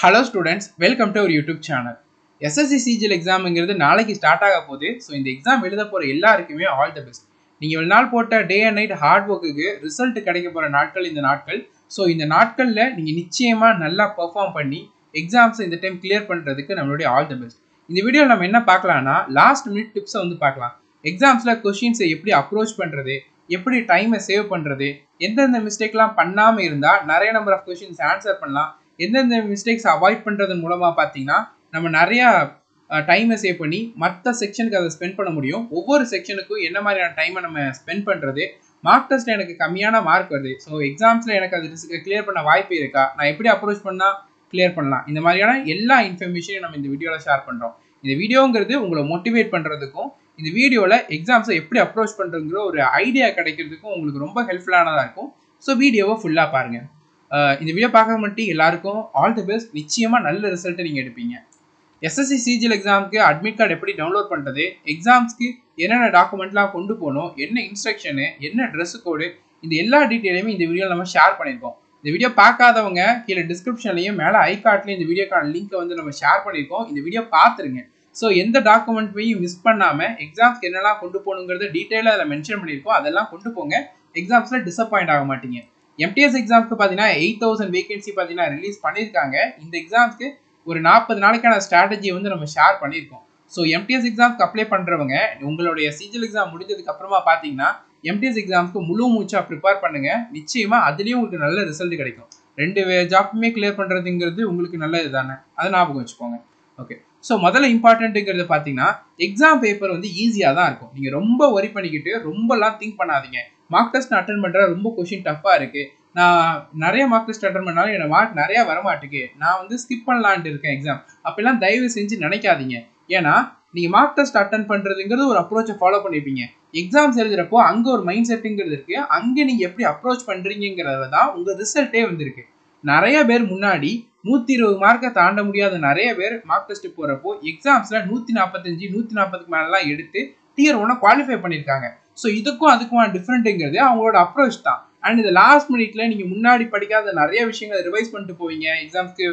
Hello students, welcome to our YouTube channel. SSC CGL exam இங்கிறது நாளைக்கு start ஆக போகுது. So இந்த எக்ஸாம் எழுத போகிற எல்லாருக்குமே ஆல் த பெஸ்ட். நீங்கள் ஒரு நாள் போட்ட டே அண்ட் நைட் ஹார்ட் ஒர்க்குக்கு ரிசல்ட் கிடைக்க போகிற நாட்கள் இந்த நாட்கள். ஸோ இந்த நாட்களில் நீங்கள் நிச்சயமாக நல்லா பெர்ஃபார்ம் பண்ணி எக்ஸாம்ஸை இந்த டைம் கிளியர் பண்ணுறதுக்கு நம்மளுடைய ஆல் த பெஸ்ட். இந்த வீடியோவில் நம்ம என்ன பார்க்கலாம்னா லாஸ்ட் மினிட் டிப்ஸை வந்து பார்க்கலாம். எக்ஸாம்ஸில் கொஷின்ஸை எப்படி அப்ரோச் பண்ணுறது, எப்படி டைமை சேவ் பண்ணுறது, எந்தெந்த மிஸ்டேக்லாம் பண்ணாமல் இருந்தால் நிறைய நம்பர் ஆஃப் கொஷின்ஸ் ஆன்சர் பண்ணலாம், எந்தெந்த மிஸ்டேக்ஸ் அவாய்ட் பண்ணுறதன் மூலமாக பார்த்தீங்கன்னா நம்ம நிறையா டைமை சேவ் பண்ணி மற்ற செக்ஷனுக்கு அதை ஸ்பெண்ட் பண்ண முடியும். ஒவ்வொரு செக்ஷனுக்கும் என்ன மாதிரியான டைமை நம்ம ஸ்பெண்ட் பண்ணுறது, மார்க் டெஸ்ட்டில் எனக்கு கம்மியான மார்க் வருது, ஸோ எக்ஸாம்ஸில் எனக்கு அது கிளியர் பண்ண வாய்ப்பு இருக்கா, நான் எப்படி அப்ரோச் பண்ணால் கிளியர் பண்ணலாம், இந்த மாதிரியான எல்லா இன்ஃபர்மேஷனையும் நம்ம இந்த வீடியோவில் ஷேர் பண்ணுறோம். இந்த வீடியோங்கிறது உங்களை மோட்டிவேட் பண்ணுறதுக்கும் இந்த வீடியோவில் எக்ஸாம்ஸை எப்படி அப்ரோச் பண்ணுறதுங்கிற ஒரு ஐடியா கிடைக்கிறதுக்கும் உங்களுக்கு ரொம்ப ஹெல்ப்ஃபுல்லானதாக இருக்கும். ஸோ வீடியோவை ஃபுல்லாக பாருங்கள். இந்த வீடியோ பார்க்க மட்டும் எல்லாருக்கும் ஆல் தி பெஸ்ட். நிச்சயமாக நல்ல ரிசல்ட்டை நீங்கள் எடுப்பீங்க. எஸ்எஸ்சி சிஜிஎல் எக்ஸாமுக்கு அட்மிட் கார்டு எப்படி டவுன்லோட் பண்ணுறது, எக்ஸாம்ஸ்க்கு என்னென்ன டாக்குமெண்ட்லாம் கொண்டு போகணும், என்ன இன்ஸ்ட்ரக்ஷனு, என்ன ட்ரெஸ் கோடு, இந்த எல்லா டீட்டெயிலுமே இந்த வீடியோவில் நம்ம ஷேர் பண்ணியிருக்கோம். இந்த வீடியோ பார்க்காதவங்க கீழே டிஸ்கிரிப்ஷன்லையும் மேலே ஐகார்ட்லையும் இந்த வீடியோக்கான லிங்க்கை வந்து நம்ம ஷேர் பண்ணியிருக்கோம். இந்த வீடியோ பார்த்துருங்க. ஸோ எந்த டாக்குமெண்ட்டையும் மிஸ் பண்ணாமல் எக்ஸாம்ஸ்க்கு என்னெல்லாம் கொண்டு போகணுங்கிறத டீட்டெயிலாக அதில் மென்ஷன் பண்ணியிருக்கோம். அதெல்லாம் கொண்டு போங்க. எக்ஸாம்ஸில் டிசப்பாயிண்ட் ஆக மாட்டீங்க. எம்டிஎஸ் எக்ஸாம்க்கு பார்த்தீங்கன்னா 8000 வேகன்சி பார்த்தீங்கன்னா ரிலீஸ் பண்ணியிருக்காங்க. இந்த எக்ஸாம்ஸ்க்கு ஒரு 40 நாளைக்கான ஸ்ட்ராட்டஜியை வந்து நம்ம ஷேர் பண்ணியிருக்கோம். ஸோ எம்டிஎஸ் எக்ஸாம்க்கு அப்ளை பண்ணுறவங்க உங்களுடைய சிஜிஎல் எக்ஸாம் முடிஞ்சதுக்கு அப்புறமா பார்த்தீங்கன்னா எம்டிஎஸ் எக்ஸாம்க்கு முழு மூச்சாக ப்ரிப்பேர் பண்ணுங்கள். நிச்சயமாக அதுலேயும் உங்களுக்கு நல்ல ரிசல்ட் கிடைக்கும். 2 ஜாப்புமே கிளியர் பண்ணுறதுங்கிறது உங்களுக்கு நல்லது தானே, அதை ஞாபகம் வச்சுக்கோங்க. ஓகே, ஸோ முதல்ல இம்பார்ட்டன்ட்டுங்கிறது பார்த்தீங்கன்னா எக்ஸாம் பேப்பர் வந்து ஈஸியாக தான் இருக்கும். நீங்கள் ரொம்ப ஒரி பண்ணிக்கிட்டு ரொம்பலாம் திங்க் பண்ணாதீங்க. மார்க் டெஸ்ட் அட்டன் பண்ணுற ரொம்ப கொஷின் டஃப்பாக இருக்குது, நான் நிறைய மார்க் டெஸ்ட் அட்டன் பண்ணாலும் என்னோட மார்க் நிறையா வரமாட்டுக்கு, நான் வந்து ஸ்கிப் பண்ணலான்ட்டு இருக்கேன் எக்ஸாம், அப்படிலாம் தயவு செஞ்சு நினைக்காதீங்க. ஏன்னா நீங்கள் மார்க் டெஸ்ட் அட்டன் பண்ணுறதுங்கிறது ஒரு அப்ரோச்சை ஃபாலோ பண்ணியிருப்பீங்க. எக்ஸாம்ஸ் எழுதுகிறப்போ அங்கே ஒரு மைண்ட் செட்டுங்கிறது இருக்குது. அங்கே நீங்கள் எப்படி அப்ரோச் பண்ணுறீங்கிறத தான் உங்கள் ரிசல்ட்டே வந்துருக்கு. நிறைய பேர் முன்னாடி 120 மார்க்கை தாண்ட முடியாத நிறைய பேர் மார்க் டெஸ்ட் போகிறப்போ எக்ஸாம்ஸில் 145 140க்கு மேலாம் எடுத்து டியர் 1 குவாலிஃபை பண்ணியிருக்காங்க. ஸோ இதுக்கும் அதுக்குமான டிஃப்ரெண்ட்டுங்கிறது அவங்களோட அப்ரோச் தான். அண்ட் இந்த லாஸ்ட் மினிட்ல நீங்கள் முன்னாடி படிக்காத நிறைய விஷயங்களை ரிவைஸ் பண்ணிட்டு போவீங்க. எக்ஸாம்ஸ்க்கு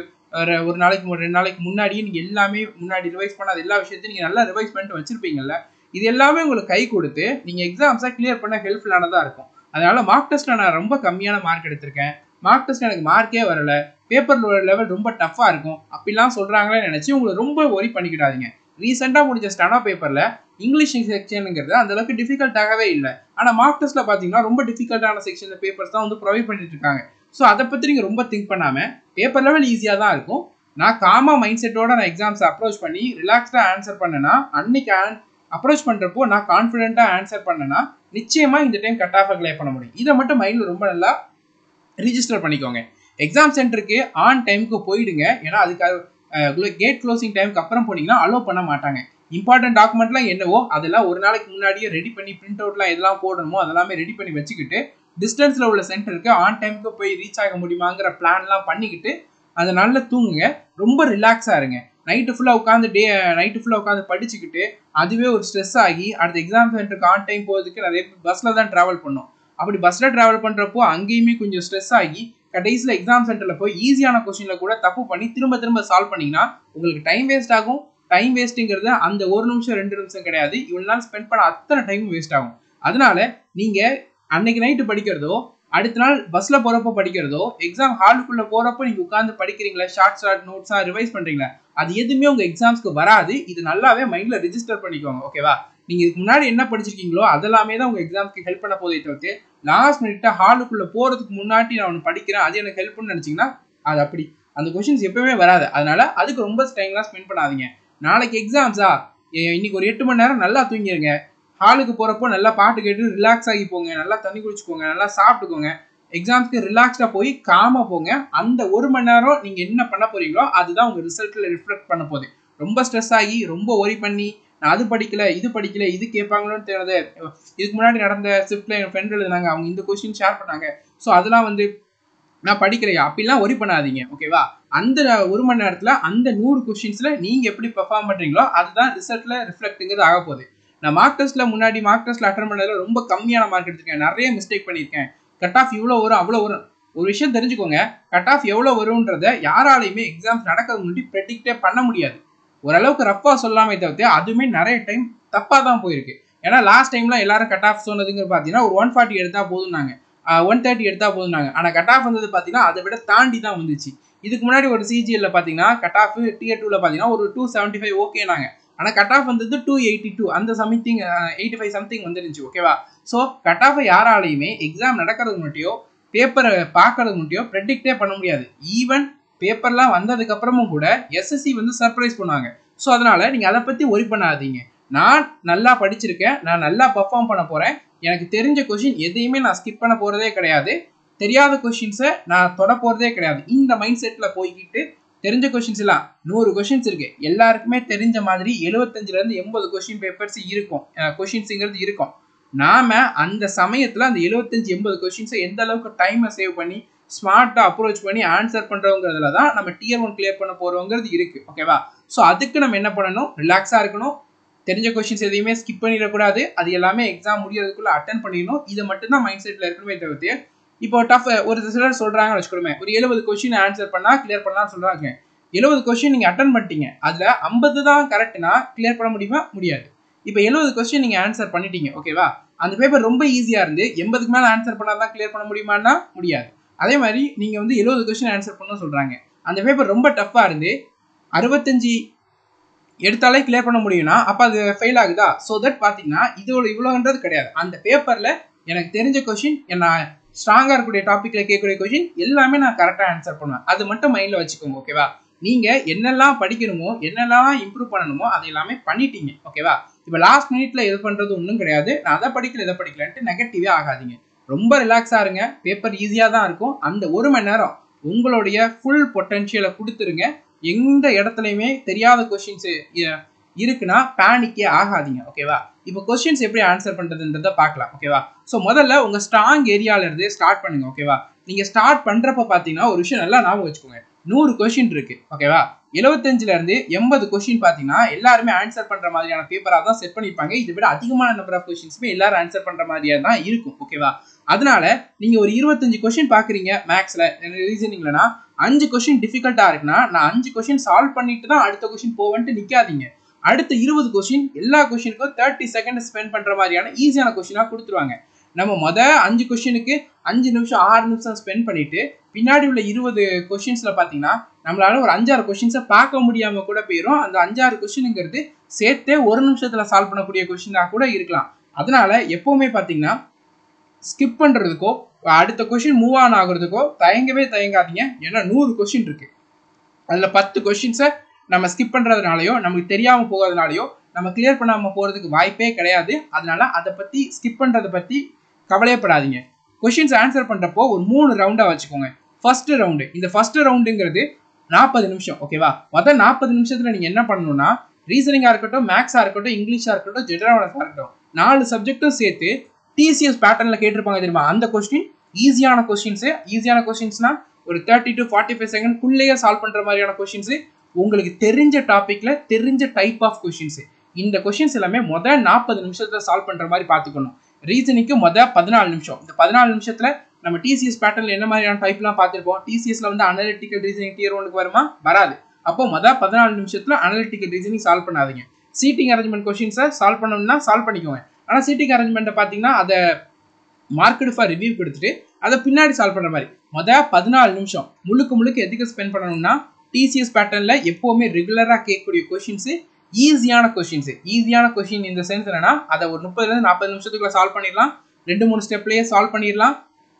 ஒரு நாளைக்கு 2 நாளைக்கு முன்னாடியே நீங்கள் எல்லாமே முன்னாடி ரிவைஸ் பண்ணாத எல்லா விஷயத்தையும் நீங்கள் நல்லா ரிவைஸ் பண்ணிட்டு வச்சிருப்பீங்கல்ல. இது எல்லாமே உங்களுக்கு கை கொடுத்து நீங்கள் எக்ஸாம்ஸை கிளியர் பண்ண ஹெல்ப்ஃபுல்லானதாக இருக்கும். அதனால மார்க் டெஸ்ட்டில் நான் ரொம்ப கம்மியான மார்க் எடுத்திருக்கேன், மார்க் டெஸ்ட் எனக்கு மார்க்கே வரல, பேப்பர் லெவல் ரொம்ப டஃப்பாக இருக்கும் அப்படிலாம் சொல்கிறாங்களே நினச்சி உங்களை ரொம்ப ஒரி பண்ணிக்கிடாதீங்க. ரீசெண்டாக முடிஞ்ச ஸ்டெனோ பேப்பரில் இங்கிலீஷ் செக்ஷனுங்கிறது அந்தளவுக்கு டிஃபிகல்ட்டாகவே இல்லை. ஆனால் மார்க் டெஸ்ட்டில் பார்த்தீங்கன்னா ரொம்ப டிஃபிகல்ட்டான செக்ஷன் பேப்பர்ஸ் தான் வந்து ப்ரொவைட் பண்ணிட்டு இருக்காங்க. ஸோ அதை பற்றி நீங்கள் ரொம்ப திங்க் பண்ணாமல் பேப்பர் லெவல் ஈஸியாக தான் இருக்கும். நான் காமா மைண்ட் செட்டோட நான் எக்ஸாம்ஸை அப்ரோச் பண்ணி ரிலாக்ஸ்டாக ஆன்சர் பண்ணேன்னா, அன்னைக்கு அப்ரோச் பண்ணுறப்போ நான் கான்ஃபிடென்ட்டாக ஆன்சர் பண்ணேன்னா நிச்சயமாக இந்த டைம் கட் ஆஃப் கிளியர் பண்ண முடியும். இதை மட்டும் மைண்டில் ரொம்ப நல்லா ரிஜிஸ்டர் பண்ணிக்கோங்க. எக்ஸாம் சென்டருக்கு ஆன் டைமுக்கு போயிடுங்க. ஏன்னா அதுக்காக கேட் க்ளோசிங் டைமுக்கு அப்புறம் போனீங்கன்னா அலோவ் பண்ண மாட்டாங்க. இம்பார்ட்டன்ட் டாக்குமெண்ட்லாம் என்னவோ அதெல்லாம் ஒரு நாளைக்கு முன்னாடியே ரெடி பண்ணி பிரிண்ட் அவுட்லாம் எதெல்லாம் போடணுமோ அதெல்லாமே ரெடி பண்ணி வச்சுக்கிட்டு டிஸ்டன்ஸில் உள்ள சென்டருக்கு ஆன் டைமுக்கு போய் ரீச் ஆக முடியுமாங்கிற பிளான்லாம் பண்ணிக்கிட்டு அதை நல்லா தூங்குங்க. ரொம்ப ரிலாக்ஸாக இருங்க. நைட்டு ஃபுல்லாக உட்காந்து படிச்சுக்கிட்டு அதுவே ஒரு ஸ்ட்ரெஸ் ஆகி அடுத்த எக்ஸாம் சென்டருக்கு ஆன் டைம் போகிறதுக்கு நிறைய பஸ்ஸில் தான் ட்ராவல் பண்ணோம். அப்படி பஸ்ஸில் ட்ராவல் பண்ணுறப்போ அங்கேயுமே கொஞ்சம் ஸ்ட்ரெஸ் ஆகி கடைசியில் எக்ஸாம் சென்டரில் போய் ஈஸியான கொஸ்டினில் கூட தப்பு பண்ணி திரும்ப சால்வ் பண்ணிங்கன்னா உங்களுக்கு டைம் வேஸ்ட் ஆகும். டைம் வேஸ்ட்டுங்கிறது அந்த 1 நிமிஷம் 2 நிமிஷம் கிடையாது, இவ்வளோ நாள் ஸ்பெண்ட் பண்ண அத்தனை டைமும் வேஸ்ட் ஆகும். அதனால நீங்கள் அன்னைக்கு நைட்டு படிக்கிறதோ அடுத்த நாள் பஸ்ஸில் போகிறப்போ படிக்கிறதோ எக்ஸாம் ஹாலுக்குள்ளே போகிறப்போ நீங்கள் உட்காந்து படிக்கிறீங்களா, ஷார்ட் நோட்ஸாக ரிவைஸ் பண்ணுறீங்களா, அது எதுவுமே உங்கள் எக்ஸாம்ஸ்க்கு வராது. இது நல்லாவே மைண்டில் ரிஜிஸ்டர் பண்ணிக்கோங்க. ஓகேவா? நீங்கள் இதுக்கு முன்னாடி என்ன படிச்சிருக்கீங்களோ அதெல்லாமே தான் உங்கள் எக்ஸாம்ஸ்க்கு ஹெல்ப் பண்ண போதே தவிர்த்து லாஸ்ட் மினிட்டாக ஹாலுக்குள்ளே போகிறதுக்கு முன்னாடி நான் ஒன்று படிக்கிறேன் அது எனக்கு ஹெல்ப் பண்ணு நினச்சிங்கன்னா அது அப்படி அந்த கொஷின்ஸ் எப்பவுமே வராது. அதனால அதுக்கு ரொம்ப டைம்லாம் ஸ்பெண்ட் பண்ணாதீங்க. நாளைக்கு எக்ஸாம்ஸா, இன்னைக்கு ஒரு 8 மணி நேரம் நல்லா தூங்கிடுங்க. ஹாலுக்கு போகிறப்போ நல்லா பாட்டு கேட்டு ரிலாக்ஸ் ஆகி போங்க, நல்லா தண்ணி குடிச்சுக்கோங்க, நல்லா சாப்பிட்டுக்கோங்க. எக்ஸாம்ஸ்க்கு ரிலாக்ஸ்டாக போய் காமாக போங்க. அந்த 1 மணி நேரம் நீங்கள் என்ன பண்ண போகிறீங்களோ அதுதான் உங்கள் ரிசல்ட்டில் ரிஃப்ளெக்ட் பண்ண போகுது. ரொம்ப ஸ்ட்ரெஸ் ஆகி ரொம்ப ஒரி பண்ணி நான் அது படிக்கல இது கேட்பாங்களோன்னு தெரியாது. இதுக்கு முன்னாடி நடந்த ஷிஃப்ட்டில் என் ஃப்ரெண்ட் எழுதுனாங்க, அவங்க இந்த கொஸ்டின் ஷேர் பண்ணாங்க, ஸோ அதெல்லாம் வந்து நான் படிக்கிறேன் அப்படிலாம் ஒரி பண்ணாதீங்க. ஓகேவா? அந்த 1 மணி நேரத்தில் அந்த 100 கொஸ்டின்ஸில் நீங்கள் எப்படி பெர்ஃபார்ம் பண்ணுறீங்களோ அதுதான் ரிசல்ட்டில் ரிஃப்ளெக்ட்டுங்கிறது ஆக போகுது. நான் மார்க் டெஸ்ட்டில் முன்னாடி மார்க் டெஸ்ட்டில் அட்டன் பண்ணதில் ரொம்ப கம்மியான மார்க் எடுத்திருக்கேன், நிறைய மிஸ்டேக் பண்ணியிருக்கேன், கட் ஆஃப் இவ்வளோ வரும் அவ்வளோ வரும், ஒரு விஷயம் தெரிஞ்சுக்கோங்க, கட் ஆஃப் எவ்வளோ வரும்ன்றத யாராலையுமே எக்ஸாம்ஸ் நடக்கிறது முன்னாடி ப்ரெடிக்டே பண்ண முடியாது. ஓரளவுக்கு ரஃபாக சொல்லாமே தவிர்த்து அதுவுமே நிறைய டைம் தப்பாக தான் போயிருக்கு. ஏன்னா லாஸ்ட் டைம்லாம் எல்லாரும் கட் ஆஃப் சொன்னதுங்க பார்த்தீங்கன்னா ஒரு 140 எடுத்தால் போதும்னாங்க, 130 எடுத்தால் போதும்னாங்க. ஆனால் கட் ஆஃப் வந்தது பார்த்தீங்கன்னா அதை விட தாண்டி தான் வந்துச்சு. இதுக்கு முன்னாடி ஒரு சிஜிஎல்ல பார்த்தீங்கன்னா கட் ஆஃப் டியர் 2ல பார்த்தீங்கன்னா ஒரு 275 ஓகேனாங்க. ஆனால் கட் ஆஃப் வந்தது 282 அந்த சம்திங் 85 சம்திங் வந்துருந்துச்சு. ஓகேவா? ஸோ கட் ஆஃபை யாராலையுமே எக்ஸாம் நடக்கிறது முன்னாடியோ பேப்பரை பார்க்கறது முன்னாடியோ ப்ரெடிக்டே பண்ண முடியாது. ஈவன் பேப்பர்லாம் வந்ததுக்கு அப்புறமும் கூட எஸ்எஸ்சி வந்து சர்ப்ரைஸ் பண்ணுவாங்க. ஸோ அதனால நீங்க அதை பத்தி ஒரி பண்ணாதீங்க. நான் நல்லா படிச்சிருக்கேன், நான் நல்லா பெர்ஃபார்ம் பண்ண போறேன், எனக்கு தெரிஞ்ச கொஸ்டின் எதையுமே நான் ஸ்கிப் பண்ண போறதே கிடையாது, தெரியாத கொஸ்டின்ஸை நான் தொட போறதே கிடையாது. இந்த மைண்ட் செட்ல போய்கிட்டு தெரிஞ்ச கொஸ்டின்ஸ் எல்லாம் 100 கொஸ்டின்ஸ் இருக்கு, எல்லாருக்குமே தெரிஞ்ச மாதிரி 75ல இருந்து 80 கொஸ்டின் பேப்பர்ஸ் இருக்கும், கொஸ்டின்ஸுங்கிறது இருக்கும். நாம அந்த சமயத்துல அந்த 75-80 கொஸ்டின்ஸை எந்த அளவுக்கு டைமை சேவ் பண்ணி ஸ்மார்ட்டா அப்ரோச் பண்ணி ஆன்சர் பண்றவங்கிறதுல தான் நம்ம டியர் 1 கிளியர் பண்ண போறோங்கிறது இருக்கு. ஓகேவா? ஸோ அதுக்கு நம்ம என்ன பண்ணணும், ரிலாக்ஸா இருக்கணும், தெரிஞ்ச கொஸ்டின்ஸ் எதையுமே ஸ்கிப் பண்ணிடக்கூடாது, அது எல்லாமே எக்ஸாம் முடியறதுக்குள்ள அட்டன் பண்ணிடணும். இதை மட்டும் தான் மைண்ட் செட்ல இருக்கணுமே தவிர்த்து இப்போ டஃப் ஒரு சிலர் சொல்றாங்கன்னு வச்சுக்கோமே, ஒரு 70 கொஸ்டின் ஆன்சர் பண்ணா கிளியர் பண்ணலாம்னு சொல்றாங்க. 70 கொஸ்டின் நீங்க அட்டன் பண்ணிட்டீங்க, அதுல 50 தான் கரெக்ட்னா கிளியர் பண்ண முடியுமா? முடியாது. இப்போ 70 கொஸ்டின் நீங்க ஆன்சர் பண்ணிட்டீங்க. ஓகேவா? அந்த பேப்பர் ரொம்ப ஈஸியா இருந்து 80க்கு மேல ஆன்சர் பண்ணாதான் கிளியர் பண்ண முடியுமான்னா முடியாது. அதே மாதிரி நீங்க வந்து 70 கொஸ்டின் ஆன்சர் பண்ணணும்னு சொல்றாங்க, அந்த பேப்பர் ரொம்ப டஃப்பா இருந்து 65 எடுத்தாலே கிளியர் பண்ண முடியும்னா அப்ப அது ஃபெயில் ஆகுதா? ஸோ தட் பாத்தீங்கன்னா இதோட இவ்வளோன்றது கிடையாது. அந்த பேப்பர்ல எனக்கு தெரிஞ்ச கொஸ்டின், நான் ஸ்ட்ராங்கா இருக்கக்கூடிய டாபிக்ல கேட்கக்கூடிய கொஸ்டின் எல்லாமே நான் கரெக்டா ஆன்சர் பண்ணுவேன். அது மட்டும் மைண்ட்ல வச்சுக்கோங்க. ஓகேவா? நீங்க என்னெல்லாம் படிக்கணுமோ என்னெல்லாம் இம்ப்ரூவ் பண்ணணுமோ அதை எல்லாமே பண்ணிட்டீங்க. ஓகேவா? இப்போ லாஸ்ட் மினிட்ல எது பண்றது ஒன்றும் கிடையாது, நான் அதை படிக்கல இதை படிக்கலன்ட்டு நெகட்டிவே ஆகாதீங்க. ரொம்ப ரிலாக்ஸா இருங்க, பேப்பர் ஈஸியா தான் இருக்கும். அந்த 1 மணி நேரம் உங்களுடைய ஃபுல் பொட்டன்ஷியலை கொடுத்துருங்க. எந்த இடத்துலையுமே தெரியாத கொஸ்டின்ஸ் இருக்குன்னா பேனிக்கே ஆகாதீங்க. ஓகேவா? இப்போ கொஸ்டின்ஸ் எப்படி ஆன்சர் பண்றதுன்றத பார்க்கலாம். ஓகேவா? ஸோ முதல்ல உங்க ஸ்ட்ராங் ஏரியால இருந்து ஸ்டார்ட் பண்ணுங்க. ஓகேவா? நீங்க ஸ்டார்ட் பண்றப்ப பாத்தீங்கன்னா ஒரு விஷயம் நல்லா ஞாபகம் வச்சுக்கோங்க, 100 கொஸ்டின் இருக்கு. ஓகேவா? 75ல இருந்து 80 கொஸ்டின் பாத்தீங்கன்னா எல்லாருமே ஆன்சர் பண்ற மாதிரியான பேப்பரா தான் செட் பண்ணிருப்பாங்க. இதை விட அதிகமான நம்பர் ஆஃப் கொஸ்டின்ஸுமே எல்லாரும் ஆன்சர் பண்ற மாதிரியா தான் இருக்கும். ஓகேவா? அதனால நீங்க ஒரு 25 கொஸ்டின் பாக்குறீங்க மேக்ஸ்ல, ரீசனிங்லனா 5 கொஸ்டின் டிஃபிகல்ட்டா இருக்குன்னா நான் 5 கொஸ்டின் சால்வ் பண்ணிட்டு தான் அடுத்த கொஸ்டின் போவேன்ட்டு நிக்காதீங்க. அடுத்த 20 கொஸ்டின் எல்லா கொஸ்டினுக்கும் 30 செகண்ட் ஸ்பெண்ட் பண்ற மாதிரியான ஈஸியான கொஸ்டினா கொடுத்துருவாங்க. நம்ம 5 கொஸ்டினுக்கு 5 நிமிஷம் 6 நிமிஷம் ஸ்பெண்ட் பண்ணிட்டு பின்னாடி உள்ள 20 கொஸ்டின்ஸ்ல பாத்தீங்கன்னா நம்மளால ஒரு 5-6 கொஸ்டின்ஸை பார்க்க முடியாம கூட போயிடும். அந்த 5-6 கொஸ்டினுங்கிறது சேர்த்தே 1 நிமிஷத்துல சால்வ் பண்ணக்கூடிய கொஸ்டினா கூட இருக்கலாம். அதனால எப்பவுமே பாத்தீங்கன்னா ஸ்கிப் பண்றதுக்கோ அடுத்த கொஸ்டின் மூவ் ஆன் ஆகுறதுக்கோ தயங்காதீங்க. ஏன்னா 100 கொஸ்டின் இருக்கு, அதுல 10 கொஸ்டின்ஸை நம்ம ஸ்கிப் பண்றதுனாலயோ நமக்கு தெரியாம போகிறதுனாலயோ நம்ம கிளியர் பண்ணாம போறதுக்கு வாய்ப்பே கிடையாது. அதனால அதை பத்தி ஸ்கிப் பண்றதை பத்தி கவலையப்படாதீங்க. கொஸ்டின்ஸ் ஆன்சர் பண்றப்போ ஒரு 3 ரவுண்டா வச்சுக்கோங்க. ஃபர்ஸ்ட் ரவுண்டு, இந்த ஃபர்ஸ்ட் ரவுண்டுங்கிறது 40 நிமிஷம். ஓகேவா? மொத்தம் 40 நிமிஷத்துல நீங்க என்ன பண்ணணும்னா ரீசனிங்கா இருக்கட்டும், மேக்ஸா இருக்கட்டும், இங்கிலீஷா இருக்கட்டும், ஜெனரல் அவேர்னஸா இருக்கட்டும், 4 சப்ஜெக்டும் சேர்த்து டிசிஎஸ் பேட்டர்ன்ல கேட்டிருப்பாங்க தெரியுமா, அந்த கொஸ்டின் ஈஸியான கொஸ்டின்ஸ்னா ஒரு 30 to 45 செகண்ட் குள்ளேயே சால்வ் பண்ற மாதிரியான கொஸ்டின்ஸ், உங்களுக்கு தெரிஞ்ச டாபிக்ல தெரிஞ்ச டைப் ஆஃப் கொஸ்டின்ஸ். இந்த கொஸ்டின்ஸ் எல்லாமே முதல் 40 நிமிஷத்துல சால்வ் பண்ற மாதிரி பாத்துக்கணும். ரீசனிங்க்கு முதல் 14 நிமிஷம். இந்த 14 நிமிஷத்துல நம்ம டிசிஎஸ் பேட்டர்ன்ல என்ன மாதிரியான டைப்லாம் பார்த்திருப்போம். டிசிஎஸ்ல வந்து அனலிட்டிக்கல் ரீசனிங் டியர் 1க்கு வருமா? வராது. அப்போ முதல் 14 நிமிஷத்துல அனலிட்டிக்கல் ரீசனிங் சால்வ் பண்ணாதீங்க. சீட்டிங் அரேஞ்ச்மெண்ட் கொஸ்டின்ஸை சால்வ் பண்ணணும்னா சால்வ் பண்ணிக்கோங்க. ஆனால் சீட்டிங் அரேஞ்ச்மெண்ட்டை பார்த்தீங்கன்னா அதை மார்க்கெட் ஃபார் ரிவ்யூ கொடுத்துட்டு அதை பின்னாடி சால்வ் பண்ணுற மாதிரி முதல் 14 நிமிஷம் முழுக்க எதுக்கு ஸ்பெண்ட் பண்ணணும்னா டிசிஎஸ் பேட்டர்னில் எப்போவுமே ரெகுலராக கேட்கக்கூடிய கொஸ்டின்ஸு ஈஸியான கொஸ்டின் இந்த சென்ஸ் என்னன்னா அதை ஒரு 30 to 40 நிமிஷத்துக்குள்ள சால்வ் பண்ணிடலாம். 2-3 ஸ்டெப்லேயே சால்வ் பண்ணிடலாம்.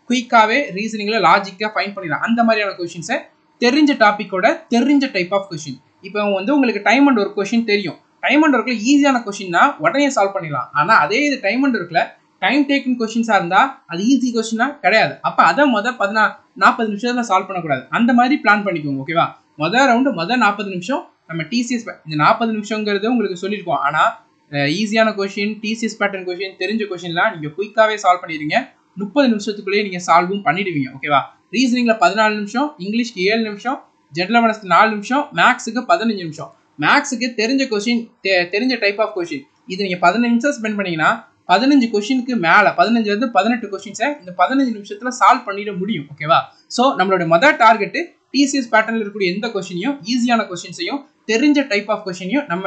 குயிக்காகவே ரீசனிங்கில் லாஜிக்காக ஃபைன் பண்ணிடலாம். அந்த மாதிரியான கொஸ்டின்ஸை தெரிஞ்ச டாப்பிக்கோட தெரிஞ்ச டைப் ஆஃப் கொஸ்டின். இப்போ வந்து உங்களுக்கு டைம் அண்ட் ஒர்க் கொஸ்டின் தெரியும். டைம் அண்ட் ஒர்க்கில் ஈஸியான கொஸ்டின்னா உடனே சால்வ் பண்ணிடலாம். ஆனால் அதே இது டைம் அண்ட் ஒர்க்கில் டைம் டேக்கிங் கொஸ்டின்ஸாக இருந்தால் அது ஈஸி கொஸ்டினா கிடையாது. அப்போ அதை 40 நிமிஷத்துல சால்வ் பண்ணக்கூடாது. அந்த மாதிரி பிளான் பண்ணிக்கோங்க. ஓகேவா? முதல் ரவுண்டு 40 நிமிஷம் நம்ம டிசிஎஸ் இந்த 40 நிமிஷங்கிறது உங்களுக்கு சொல்லியிருக்கோம். ஆனால் ஈஸியான கொஸ்டின், டிசிஎஸ் பேட்டர்ன் கொஸ்டின், தெரிஞ்ச கொஸ்டின்லாம் நீங்கள் குயிக்காகவே சால்வ் பண்ணிடுவீங்க. 30 நிமிஷத்துக்குள்ளேயே நீங்கள் சால்வும் பண்ணிடுவீங்க. ஓகேவா? ரீசனிங்கில் 14 நிமிஷம், இங்கிலீஷ்க்கு 7 நிமிஷம், ஜெனரல் அவேர்னஸ்க்கு 4 நிமிஷம், மேக்ஸுக்கு 15 நிமிஷம். மேக்ஸுக்கு தெரிஞ்ச கொஸ்டின், தெரிஞ்ச டைப் ஆஃப் கொஸ்டின் இது நீங்கள் 15 நிமிஷம் ஸ்பெண்ட் பண்ணீங்கன்னா 15 கொஸ்டினுக்கு மேலே 15 18 கொஸ்டின்ஸை இந்த 15 நிமிஷத்தில் சால்வ் பண்ணிட முடியும். ஓகேவா? ஸோ நம்மளுடைய மொதல் டார்கெட்டு டிசிஎஸ் பேட்டர்னில் இருக்கக்கூடிய எந்த கொஸ்டினையும் ஈஸியான கொஸ்டின்ஸையும் தெரிஞ்ச டைப் ஆஃப் கொஸ்டினையும் நம்ம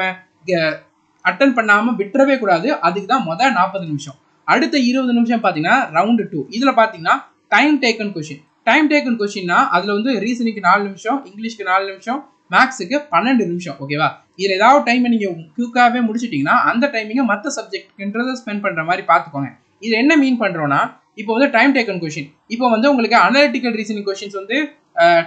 அட்டன் பண்ணாமல் விட்டுறவே கூடாது. அதுக்கு தான் மொதல் 40 நிமிஷம். அடுத்த 20 நிமிஷம் பார்த்தீங்கன்னா ரவுண்டு 2. இதில் பார்த்தீங்கன்னா time taken question. Time taken கொஸ்டின்னா அதில் வந்து ரீசனிங்க்கு 4 நிமிஷம், இங்கிலீஷ்க்கு 4 நிமிஷம், மேக்ஸுக்கு 12 நிமிஷம். ஓகேவா? இதில் ஏதாவது டைமை நீங்கள் குயிக்காகவே முடிச்சிட்டிங்கன்னா அந்த டைமிங்கை மற்ற சப்ஜெக்ட்ன்றதை ஸ்பெண்ட் பண்ணுற மாதிரி பார்த்துக்கோங்க. இது என்ன மீன் பண்ணுறோன்னா, இப்போ வந்து டைம் டேக்கன் கொஸ்டின், இப்போ வந்து உங்களுக்கு அனலிட்டிக்கல் ரீசனிங் கொஸ்டின்ஸ் வந்து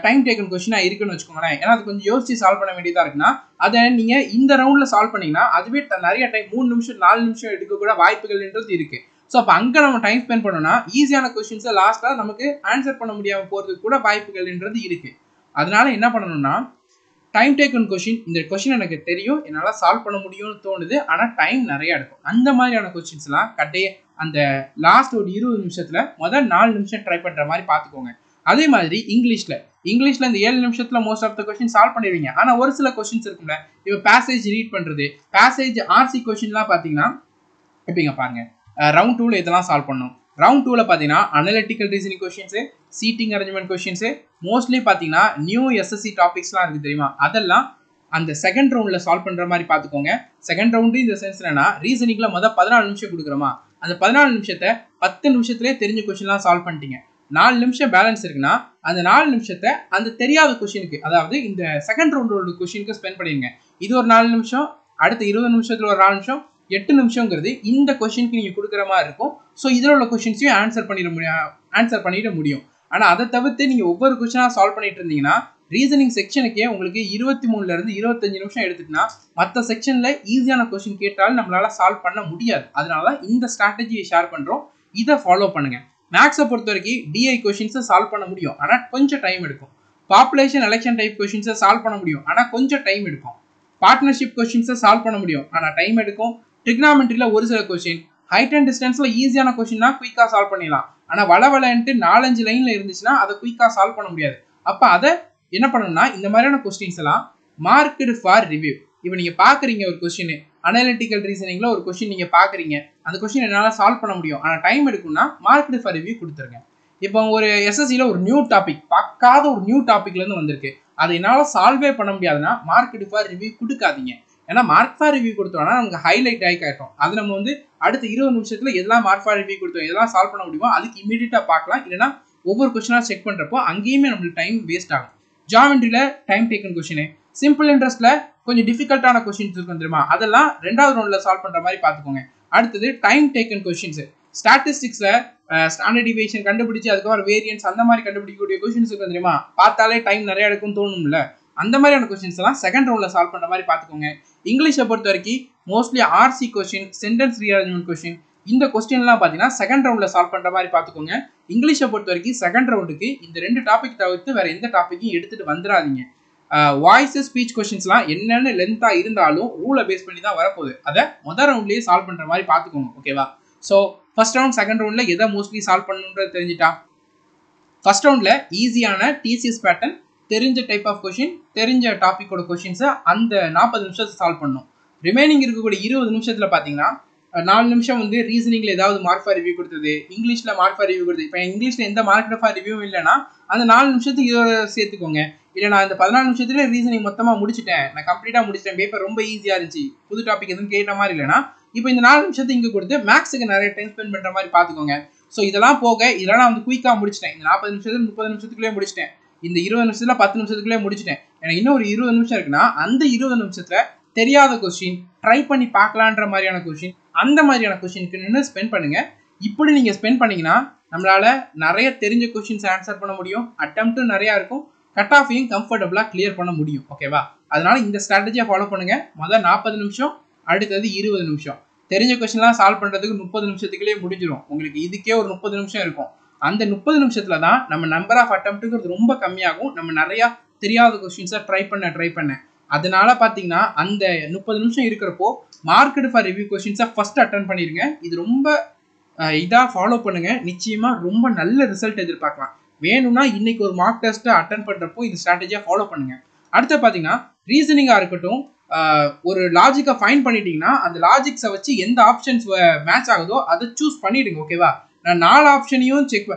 டைம் டேக்கன் கொஸ்டினாக இருக்குன்னு வச்சுக்கோங்களேன். ஏன்னா அது கொஞ்சம் யோசிச்சு சால்வ் பண்ண வேண்டியதாக இருக்குன்னா அதை நீங்கள் இந்த ரவுண்டில் சால்வ் பண்ணிங்கன்னா அதுவே நிறைய டைம் 3 நிமிஷம் 4 நிமிஷம் எடுக்கக்கூட வாய்ப்புகள்ன்றது இருக்குது. ஸோ அப்போ அங்கே நம்ம டைம் ஸ்பெண்ட் பண்ணோம்னா ஈஸியான கொஸ்டின்ஸை லாஸ்ட்டாக நமக்கு ஆன்சர் பண்ண முடியாமல் போகிறதுக்கு கூட வாய்ப்புகள்ன்றது இருக்குது. அதனால என்ன பண்ணணும்னா, டைம் டேக்கன் கொஸ்டின், இந்த கொஸ்டின் எனக்கு தெரியும், என்னால் சால்வ் பண்ண முடியும்னு தோணுது, ஆனால் டைம் நிறையா எடுக்கும். அந்த மாதிரியான கொஸ்டின்ஸ்லாம் அந்த லாஸ்ட் ஒரு 20 நிமிஷத்தில் முதல் 4 நிமிஷம் ட்ரை பண்ணுற மாதிரி பார்த்துக்கோங்க. அதே மாதிரி இங்கிலீஷில் இந்த 7 நிமிஷத்தில் most of the question solve பண்ணிடுவீங்க. ஆனால் ஒரு சில கொஸ்டின்ஸ் இருக்குல்ல, இப்போ பேசேஜ் ரீட் பண்ணுறது, பேசேஜ் ஆர்சி கொஸ்டின்லாம் பார்த்தீங்கன்னா எப்படிங்க பாருங்க, ரவுண்ட் 2ல் இதெல்லாம் சால்வ் பண்ணணும். ரவுண்ட் 2ல் பார்த்தீங்கன்னா analytical reasoning questions, seating arrangement questions, mostly பார்த்தீங்கன்னா நியூ எஸ்எஸ்சி டாபிக்ஸ்லாம் இருக்குது தெரியுமா, அதெல்லாம் அந்த செகண்ட் ரவுண்டில் சால்வ் பண்ணுற மாதிரி பார்த்துக்கோங்க. செகண்ட் ரவுண்டு இந்த சென்ஸ் என்னன்னா, ரீசனிங்கில் மொதல் 14 நிமிஷம் கொடுக்குறோமா, அந்த 14 நிமிஷத்தை 10 நிமிஷத்துலேயே தெரிஞ்ச கொஸ்டின்லாம் சால்வ் பண்ணிட்டீங்க. 4 நிமிஷம் பேலன்ஸ் இருக்குன்னா அந்த 4 நிமிஷத்தை அந்த தெரியாத கொஸ்டினுக்கு, அதாவது இந்த செகண்ட் ரவுண்டோட கொஸ்டினுக்கு ஸ்பெண்ட் பண்ணிடுங்க. இது ஒரு 4 நிமிஷம், அடுத்த 20 நிமிஷத்தில் ஒரு 4 நிமிஷம், 8 நிமிஷங்கிறது இந்த கொஸ்டினுக்கு நீங்கள் கொடுக்குற மாதிரி இருக்கும். ஸோ இதில் உள்ள கொஸ்டின்ஸையும் ஆன்சர் பண்ணிட முடியும். ஆனால் அதை தவிர்த்து நீங்கள் ஒவ்வொரு கொஸ்டினாக சால்வ் பண்ணிட்டு இருந்தீங்கன்னா ரீசனிங் செக்ஷனுக்கே உங்களுக்கு 23லேருந்து 25 நிமிஷம் எடுத்துட்டுனா மற்ற செக்ஷனில் ஈஸியான கொஸ்டின் கேட்டாலும் நம்மளால சால்வ் பண்ண முடியாது. அதனால தான் இந்த ஸ்ட்ராட்டஜியை ஷேர் பண்ணுறோம். இதை ஃபாலோ பண்ணுங்க. மேக்ஸை பொறுத்த வரைக்கும் டிஐ கொஸ்டின்ஸை சால்வ் பண்ண முடியும், ஆனால் கொஞ்சம் டைம் எடுக்கும். பாப்புலேஷன் எலெக்ஷன் டைப் கொஸ்டின்ஸை சால்வ் பண்ண முடியும், ஆனால் கொஞ்சம் டைம் எடுக்கும். பார்ட்னர்ஷிப் கொஸ்டின்ஸை சால்வ் பண்ண முடியும், ஆனால் டைம் எடுக்கும். ட்ரிக்னாமெட்ரியில் ஒரு சில கொஸ்டின், ஹைட் அண்ட் டிஸ்டன்ஸில் ஈஸியான கொஸ்டின்னா குயிக்காக சால்வ் பண்ணிடலாம். ஆனால் வளவலன்ட்டு 4-5 லைனில் இருந்துச்சுன்னா அதை குயிக்காக சால்வ் பண்ண முடியாது. அப்போ அதை என்ன பண்ணணும்னா, இந்த மாதிரியான கொஸ்டின்ஸ் எல்லாம் மார்க்டு ஃபார் ரிவ்யூ. இப்போ நீங்கள் பார்க்குறீங்க ஒரு கொஸ்டின், அனலிட்டிக்கல் ரீசனிங்கில் ஒரு கொஸ்டின் நீங்கள் பார்க்குறீங்க, அந்த கொஸ்டின் என்னால் சால்வ் பண்ண முடியும், ஆனால் டைம் எடுக்கும்னா மார்க்டு ஃபார் ரிவ்யூ கொடுத்துருங்க. இப்போ ஒரு எஸ்எஸ்சியில் ஒரு நியூ டாபிக், பார்க்காத ஒரு நியூ டாபிக்லேருந்து வந்திருக்கு, அதை என்னால் சால்வே பண்ண முடியாதுன்னா மார்க்டு ஃபார் ரிவ்யூ கொடுக்காதீங்க. ஏன்னா மார்க் ஃபார் ரிவ்யூ கொடுத்தோம்னா நமக்கு ஹைலைட் ஆகி காட்டும். அது நம்ம வந்து அடுத்த 20 நிமிஷத்தில் எதெல்லாம் மார்க் ஃபார் ரிவ்யூ கொடுத்தோம், எதெல்லாம் சால்வ் பண்ண முடியுமோ அதுக்கு இமீடியட்டாக பார்க்கலாம். இல்லைனா ஒவ்வொரு கொஸ்டினாக செக் பண்ணுறப்போ அங்கேயுமே நம்மளுக்கு டைம் வேஸ்ட் ஆகும். ஜாமெண்ட்ரியில் டைம் டேக்கன் கொஸ்டின், சிம்பிள் இன்ட்ரெஸ்ட்டில் கொஞ்சம் டிஃபிகல்ட்டான கொஸ்டின்ஸ் இருக்கும் தெரியுமா, அதெல்லாம் 2வது ரவுண்டில் சால்வ் பண்ணுற மாதிரி பார்த்துக்கோங்க. அடுத்தது டைம் டேக்கன் கொஸ்டின்ஸ், ஸ்டாட்டிஸ்டிக்ஸில் ஸ்டாண்டர்ட் டிவியேஷன் கண்டுபிடிச்சி அதுக்கப்புறம் வேரியன்ஸ் அந்த மாதிரி கண்டுபிடிக்கக்கூடிய கொஸ்டின்ஸ் இருக்கும் தெரியுமா, பார்த்தாலே டைம் நிறைய எடுக்கும்னு தோணும்ல, அந்த மாதிரியான கொஸ்டின்ஸ் எல்லாம் செகண்ட் ரவுண்டில் சால்வ் பண்ணுற மாதிரி பார்த்துக்கோங்க. இங்கிலீஷை பொறுத்த வரைக்கும் mostly RC question, sentence rearrangement question, இந்த கொஸ்டின்லாம் பார்த்தீங்கன்னா செகண்ட் ரவுண்டில் சால்வ் பண்ணுற மாதிரி பார்த்துக்கோங்க. இங்கிலீஷை பொறுத்த வரைக்கும் செகண்ட் ரவுண்டுக்கு இந்த 2 டாபிக் தவிர்த்து வேறு எந்த டாப்பிக்கையும் எடுத்துகிட்டு வந்துடாதீங்க. வாய்ஸ் ஸ்பீச் கொஸ்டின்ஸ்லாம் என்னென்ன லென்த்தாக இருந்தாலும் ரூலை பேஸ் பண்ணி தான் வரப்போகுது, அதை மொதல் ரவுண்ட்லேயே சால்வ் பண்ணுற மாதிரி பார்த்துக்கோங்க. ஓகேவா? ஸோ ஃபர்ஸ்ட் ரவுண்ட் செகண்ட் ரவுண்டில் எதை மோஸ்ட்லி சால்வ் பண்ணணுன்றது தெரிஞ்சுட்டா, ஃபர்ஸ்ட் ரவுண்டில் ஈஸியான டிசிஎஸ் பேட்டர்ன், தெரிஞ்ச டைப் ஆஃப் கொஸ்டின், தெரிஞ்ச டாப்பிக்கோட கொஸ்டின்ஸை அந்த 40 நிமிஷத்தை சால்வ் பண்ணணும். ரிமைனிங் இருக்கக்கூடிய 20 நிமிஷத்தில் பார்த்தீங்கன்னா 4 நிமிஷம் வந்து ரீசனிங்கில் ஏதாவது மார்க் ஃபார் ரிவ்யூ கொடுத்தது, இங்கிலீஷில் மார்க் ஃபார் ரிவ்யூ கொடுத்தது. இப்போ இங்கிலீஷில் எந்த மார்க் ஃபார் ரிவ்யூ இல்லைன்னா அந்த 4 நிமிஷத்துக்கு இதோட சேர்த்துக்கோங்க. இல்லை நான் இந்த 14 நிமிஷத்துல ரீசனிங் மொத்தமாக முடிச்சிட்டேன், நான் கம்ப்ளீட்டாக முடிச்சிட்டேன், பேப்பர் ரொம்ப ஈஸியாக இருந்துச்சு, புது டாபிக் எதுவும் கேட்ட மாதிரி இல்லைன்னா இப்போ இந்த 4 நிமிஷத்தை இங்கே கொடுத்து மேக்ஸுக்கு நிறைய டைம் ஸ்பெண்ட் பண்ணுற மாதிரி பார்த்துக்கோங்க. ஸோ இதெல்லாம் போக இதெல்லாம் நான் வந்து குயிக்காக முடிச்சிட்டேன், இந்த 40 நிமிஷத்துல 30 நிமிஷத்துக்குள்ளே முடிச்சிட்டேன், இந்த 20 நிமிஷத்தில் 10 நிமிஷத்துக்குள்ளே முடிச்சிட்டேன், எனக்கு இன்னும் ஒரு 20 நிமிஷம் இருக்குன்னா அந்த 20 நிமிஷத்தில் தெரியாத கொஸ்டின், ட்ரை பண்ணி பார்க்கலான்ற மாதிரியான கொஸ்டின், அந்த மாதிரியான கொஸ்டினுக்கு நின்று ஸ்பெண்ட் பண்ணுங்க. இப்படி நீங்கள் ஸ்பெண்ட் பண்ணீங்கன்னா நம்மளால நிறைய தெரிஞ்ச கொஸ்டின்ஸ் ஆன்சர் பண்ண முடியும், அட்டெம்ப்ட்டும் நிறையா இருக்கும், கட் ஆஃபையும் கம்ஃபர்டபுளாக கிளியர் பண்ண முடியும். ஓகேவா? அதனால இந்த ஸ்ட்ராட்டஜியை ஃபாலோ பண்ணுங்க. முதல் 40 நிமிஷம், அடுத்தது 20 நிமிஷம். தெரிஞ்ச கொஸ்டின்லாம் சால்வ் பண்ணுறதுக்கு 30 நிமிஷத்துக்குள்ளே முடிஞ்சிடும். உங்களுக்கு இதுக்கே ஒரு 30 நிமிஷம் இருக்கும். அந்த 30 நிமிஷத்துல தான் நம்ம நம்பர் ஆஃப் அட்டெம்ப்ட்டுங்கிறது ரொம்ப கம்மியாகும், நம்ம நிறையா தெரியாத கொஸ்டின்ஸை ட்ரை பண்ண. அதனால பார்த்தீங்கன்னா அந்த 30 நிமிஷம் இருக்கிறப்போ மார்க்கெட் ஃபார் ரிவ்யூ கொஸ்டின்ஸை ஃபர்ஸ்ட் அட்டன் பண்ணிடுங்க. இது ரொம்ப இதாக ஃபாலோ பண்ணுங்க, நிச்சயமாக ரொம்ப நல்ல ரிசல்ட் எதிர்பார்க்கலாம். வேணும்னா இன்னைக்கு ஒரு மார்க் டெஸ்ட்டை அட்டன் பண்ணுறப்போ இந்த ஸ்ட்ராட்டஜியாக ஃபாலோ பண்ணுங்க. அடுத்து பார்த்தீங்கன்னா ரீசனிங்காக இருக்கட்டும், ஒரு லாஜிக்கை ஃபைன் பண்ணிட்டீங்கன்னா அந்த லாஜிக்ஸை வச்சு எந்த ஆப்ஷன்ஸ் மேட்ச் ஆகுதோ அதை சூஸ் பண்ணிடுங்க. ஓகேவா? நான் 4 ஆப்ஷனையும்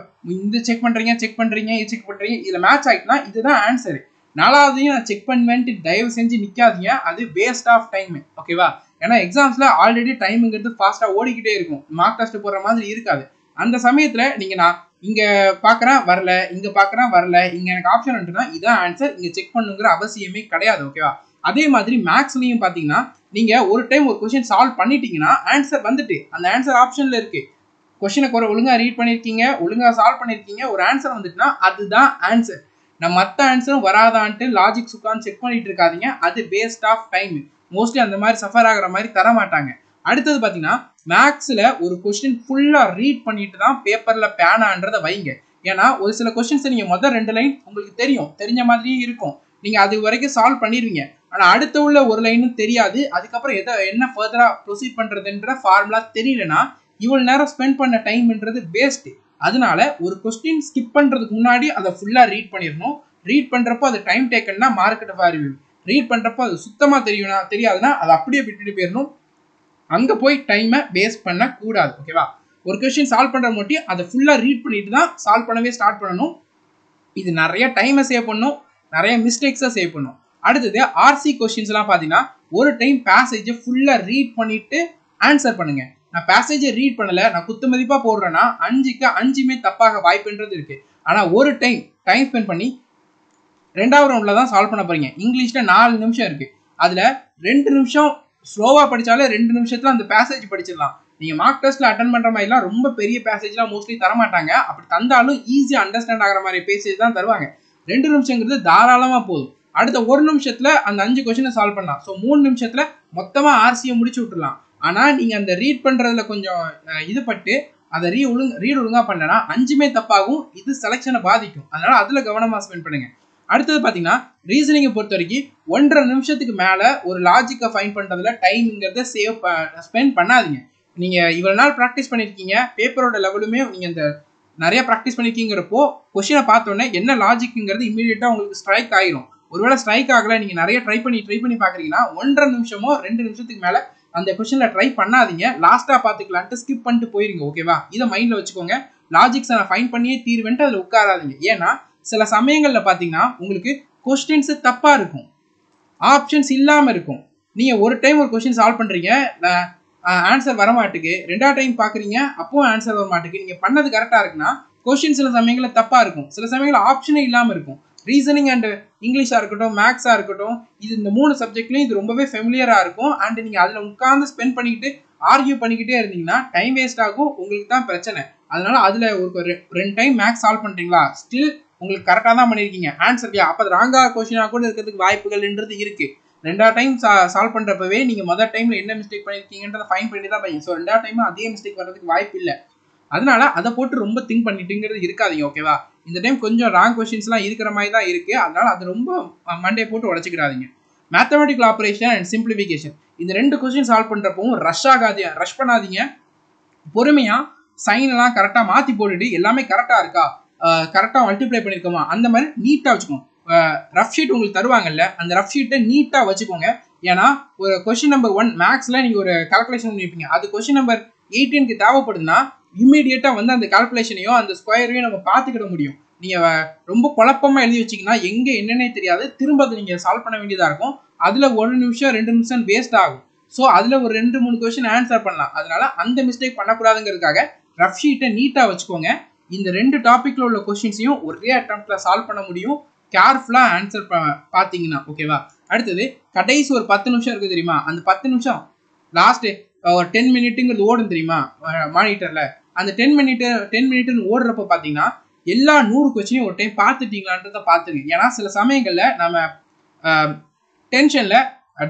இந்த செக் பண்ணுறீங்க இது செக் பண்ணுறீங்க இதில் மேட்ச் ஆகிட்டுனா இதுதான் ஆன்சரு. 4வதையும் நான் செக் பண்ணுவேன்ட்டு தயவு செஞ்சு நிற்காதீங்க. அது வேஸ்ட் ஆஃப் டைம். ஓகேவா? ஏன்னா எக்ஸாம்ஸில் ஆல்ரெடி டைமுங்கிறது ஃபாஸ்ட்டாக ஓடிக்கிட்டே இருக்கும். மார்க் டெஸ்ட் போடுற மாதிரி இருக்காது. அந்த சமயத்தில் நீங்கள் நான் இங்கே பார்க்குறேன் வரல, இங்கே பார்க்குறேன் வரல, இங்கே எனக்கு ஆப்ஷன் வந்துட்டுனா இதான் ஆன்சர், இங்கே செக் பண்ணுங்கிற அவசியமே கிடையாது. ஓகேவா? அதே மாதிரி மேக்ஸ்லையும் பார்த்தீங்கன்னா நீங்கள் ஒரு டைம் ஒரு கொஸ்டின் சால்வ் பண்ணிட்டீங்கன்னா ஆன்சர் வந்துட்டு அந்த ஆன்சர் ஆப்ஷனில் இருக்குது. கொஸ்டினை ஒழுங்காக ரீட் பண்ணியிருக்கீங்க, ஒழுங்காக சால்வ் பண்ணியிருக்கீங்க, ஒரு ஆன்சர் வந்துட்டுனா அதுதான் ஆன்சர். நான் மற்ற ஆன்சரும் வராதான்ட்டு லாஜிக்ஸ் உட்காந்து செக் பண்ணிட்டு இருக்காதீங்க. அது வேஸ்ட் ஆஃப் டைம். மோஸ்ட்லி அந்த மாதிரி சஃபர் ஆகிற மாதிரி தர மாட்டாங்க. அடுத்தது பார்த்தீங்கன்னா மேக்ஸில் ஒரு கொஸ்டின் ஃபுல்லாக ரீட் பண்ணிட்டு தான் பேப்பரில் பேனான்றதை வைங்க. ஏன்னா ஒரு சில கொஸ்டின்ஸை நீங்கள் முதல் 2 லைன் உங்களுக்கு தெரிஞ்ச மாதிரியே இருக்கும், நீங்கள் அது வரைக்கும் சால்வ் பண்ணிடுவீங்க. ஆனால் அடுத்த உள்ள ஒரு லைனும் தெரியாது. அதுக்கப்புறம் என்ன ஃபர்தராக ப்ரொசீட் பண்ணுறதுன்ற ஃபார்முலா தெரியலனா இவ்வளோ நேரம் ஸ்பெண்ட் பண்ண டைம்ன்றது வேஸ்ட்டு. அதனால ஒரு கொஸ்டின் ஸ்கிப் பண்ணுறதுக்கு முன்னாடி அதை ஃபுல்லாக ரீட் பண்ணிடணும். ரீட் பண்ணுறப்போ அது டைம் டேக்கன்னா மார்க்கெட் வேல்யூ, ரீட் பண்ணுறப்போ அது சுத்தமாக தெரியாதுன்னா அதை அப்படியே விட்டுட்டு போயிடணும். அங்கே போய் டைமை வேஸ்ட் பண்ணக்கூடாது. ஓகேவா? ஒரு கொஸ்டின் சால்வ் பண்ணுற மட்டும் அதை ஃபுல்லாக ரீட் பண்ணிட்டு தான் சால்வ் பண்ணவே ஸ்டார்ட் பண்ணணும். இது நிறைய டைமை சேவ் பண்ணும், நிறைய மிஸ்டேக்ஸை சேவ் பண்ணும். அடுத்தது ஆர்சி கொஸ்டின்ஸ்லாம் பார்த்தீங்கன்னா ஒரு டைம் பேசேஜை ஃபுல்லாக ரீட் பண்ணிட்டு ஆன்சர் பண்ணுங்க. நான் பேசேஜை ரீட் பண்ணல, நான் குத்து மதிப்பா போடுறேன்னா 5க்கு 5மே தப்பாக வாய்ப்புன்றது இருக்கு. ஆனா ஒரு டைம் ஸ்பெண்ட் பண்ணி 2வது ரவுண்ட்ல தான் சால்வ் பண்ண போறீங்க. இங்கிலீஷ்ல 4 நிமிஷம் இருக்கு. அதுல 2 நிமிஷம் ஸ்லோவா படிச்சாலே 2 நிமிஷத்துல அந்த பேசேஜ் படிச்சிடலாம். நீங்க மார்க் டெஸ்ட்ல அட்டன் பண்ற மாதிரிலாம் ரொம்ப பெரிய பேசேஜ்லாம் மோஸ்ட்லி தர மாட்டாங்க. அப்படி தந்தாலும் ஈஸியா அண்டர்ஸ்டாண்ட் ஆகிற மாதிரி பேசேஜ் தான் தருவாங்க. 2 நிமிஷங்கிறது தாராளமா போதும். அடுத்த 1 நிமிஷத்துல அந்த 5 கொஸ்டினை சால்வ் பண்ணலாம். ஸோ 3 நிமிஷத்துல மொத்தமா ஆர்சியை முடிச்சு விட்டுடலாம். ஆனால் நீங்கள் அந்த ரீட் பண்ணுறதுல கொஞ்சம் இது பட்டு அதை ரீட் ஒழுங்காக பண்ணலன்னா 5மே தப்பாகும். இது செலெக்ஷனை பாதிக்கும். அதனால் அதில் கவனமாக ஸ்பெண்ட் பண்ணுங்கள். அடுத்தது பார்த்தீங்கன்னா ரீசனிங்கை பொறுத்த வரைக்கும் 1.5 நிமிஷத்துக்கு மேலே ஒரு லாஜிக்கை ஃபைன் பண்ணுறதுல டைம்ங்கிறத ஸ்பெண்ட் பண்ணாதீங்க. நீங்கள் இவ்வளோ நாள் ப்ராக்டிஸ் பண்ணியிருக்கீங்க, பேப்பரோட லெவலுமே நீங்கள் இந்த நிறைய ப்ராக்டிஸ் பண்ணியிருக்கீங்கிறப்போ கொஸ்டினை பார்த்தோன்னே என்ன லாஜிக்குங்கிறது இமீடியட்டாக உங்களுக்கு ஸ்ட்ரைக் ஆகிரும். ஒருவேளை ஸ்ட்ரைக் ஆகலை, நீங்கள் நிறைய ட்ரை பண்ணி பார்க்குறீங்கன்னா 1.5 நிமிஷமோ 2 நிமிஷத்துக்கு மேலே அந்த கொஸ்டின்ல ட்ரை பண்ணாதீங்க. லாஸ்டா பாத்துக்கலான்ட்டு ஸ்கிப் பண்ணிட்டு போயிருங்க. ஓகேவா? இதை மைண்ட்ல வச்சுக்கோங்க. லாஜிக்ஸை நான் ஃபைன் பண்ணியே தீர்வேன்ட்டு அதில் உட்காராதீங்க. ஏன்னா சில சமயங்கள்ல பாத்தீங்கன்னா உங்களுக்கு கொஸ்டின்ஸ் தப்பா இருக்கும், ஆப்ஷன்ஸ் இல்லாம இருக்கும். நீங்க ஒரு டைம் ஒரு கொஸ்டின் சால்வ் பண்றீங்க, ஆன்சர் வரமாட்டுக்கு, 2வது டைம் பாக்குறீங்க, அப்பவும் ஆன்சர் வரமாட்டுக்கு. நீங்க பண்ணது கரெக்டா இருக்குன்னா கொஸ்டின் சில சமயங்கள்ல தப்பா இருக்கும், சில சமயங்கள்ல ஆப்ஷனே இல்லாம இருக்கும். ரீசனிங் அண்ட் இங்கிலீஷா இருக்கட்டும், மேக்ஸா இருக்கட்டும், இது இந்த 3 சப்ஜெக்ட்லயும் இது ரொம்பவே ஃபெமிலியரா இருக்கும். அண்ட் நீங்க அதுல உட்கார்ந்து ஸ்பெண்ட் பண்ணிக்கிட்டு ஆர்கியூ பண்ணிக்கிட்டே இருந்தீங்கன்னா டைம் வேஸ்ட் ஆகும், உங்களுக்கு தான் பிரச்சனை. அதனால அதுல ஒரு 2 டைம் மேக்ஸ் சால்வ் பண்றீங்களா, ஸ்டில் உங்களுக்கு கரெக்டா தான் பண்ணிருக்கீங்க, ஆன்சர் அப்ப ராங்கா கொஸ்டினா கூட இருக்கிறதுக்கு வாய்ப்புகள்ன்றது இருக்கு. 2வது டைம் சால்வ் பண்றப்பவே நீங்க முதல் டைம்ல என்ன மிஸ்டேக் பண்ணிருக்கீங்கன்றத ஃபைன் பண்ணி தான் பையன். ஸோ 2வது டைம் அதே மிஸ்டேக் வர்றதுக்கு வாய்ப்பு இல்லை. அதனால அதை போட்டு ரொம்ப திங்க் பண்ணிட்டுங்கிறது இருக்காதீங்க. ஓகேவா? இந்த டைம் கொஞ்சம் ராங் கொஸ்டின்ஸ்லாம் இருக்கிற மாதிரி தான் இருக்கு. அதனால அது ரொம்ப மண்டே போட்டு உடச்சிக்கிறாதீங்க. மேத்தமெட்டிக்கல் ஆப்ரேஷன் அண்ட் சிம்பிளிஃபிகேஷன், இந்த 2 கொஸ்டின் சால்வ் பண்றப்பவும் ரஷ் பண்ணாதீங்க. பொறுமையா சைன் எல்லாம் கரெக்டா மாத்தி போட்டுட்டு எல்லாமே கரெக்டா இருக்கா, கரெக்டா மல்டிப்ளை பண்ணிருக்கோமா, அந்த மாதிரி நீட்டா வச்சுக்கோங்க. ரஃப் ஷீட் உங்களுக்கு தருவாங்கல்ல, அந்த ரஃப் ஷீட்டை நீட்டா வச்சுக்கோங்க. ஏன்னா ஒரு கொஸ்டின் நம்பர் 1 மேக்ஸ்ல நீங்க ஒரு கால்குலேஷன் பண்ணிருப்பீங்க, அது கொஸ்டின் நம்பர் 18க்கு தேவைப்படுதுன்னா இம்மீடியட்டா வந்து அந்த கால்குலேஷனையும் அந்த ஸ்கொயரையும் நம்ம பார்த்துக்கிட முடியும். நீங்க ரொம்ப குழப்பமா எழுதி வச்சீங்கன்னா எங்க என்னன்னே தெரியாது, திரும்ப அதை நீங்க சால்வ் பண்ண வேண்டியதா இருக்கும். அதுல 1 நிமிஷம் 2 நிமிஷம் வேஸ்ட் ஆகும். ஸோ அதுல ஒரு 2-3 கொஸ்டின் ஆன்சர் பண்ணலாம். அதனால அந்த மிஸ்டேக் பண்ணக்கூடாதுங்கிறதுக்காக ரஃப் ஷீட்டை நீட்டா வச்சுக்கோங்க. இந்த 2 டாபிக்ல உள்ள கொஸ்டின்ஸையும் ஒரே அட்டெம்ப்ட்ல சால்வ் பண்ண முடியும், கேர்ஃபுல்லா ஆன்சர் பார்த்தீங்கன்னா. ஓகேவா? அடுத்தது கடைசி ஒரு 10 நிமிஷம் இருக்கு தெரியுமா, அந்த 10 நிமிஷம் லாஸ்ட் ஒரு 10 மினிட்டுங்கிறது ஓடும் தெரியுமா மானிட்டர்ல, அந்த 10 மினிட்னு ஓடுறப்ப பார்த்தீங்கன்னா எல்லா 100 கொஸ்டினையும் ஒரு டைம் பார்த்துட்டீங்களான்றதை பார்த்துங்க. ஏன்னா சில சமயங்கள்ல நம்ம டென்ஷன்ல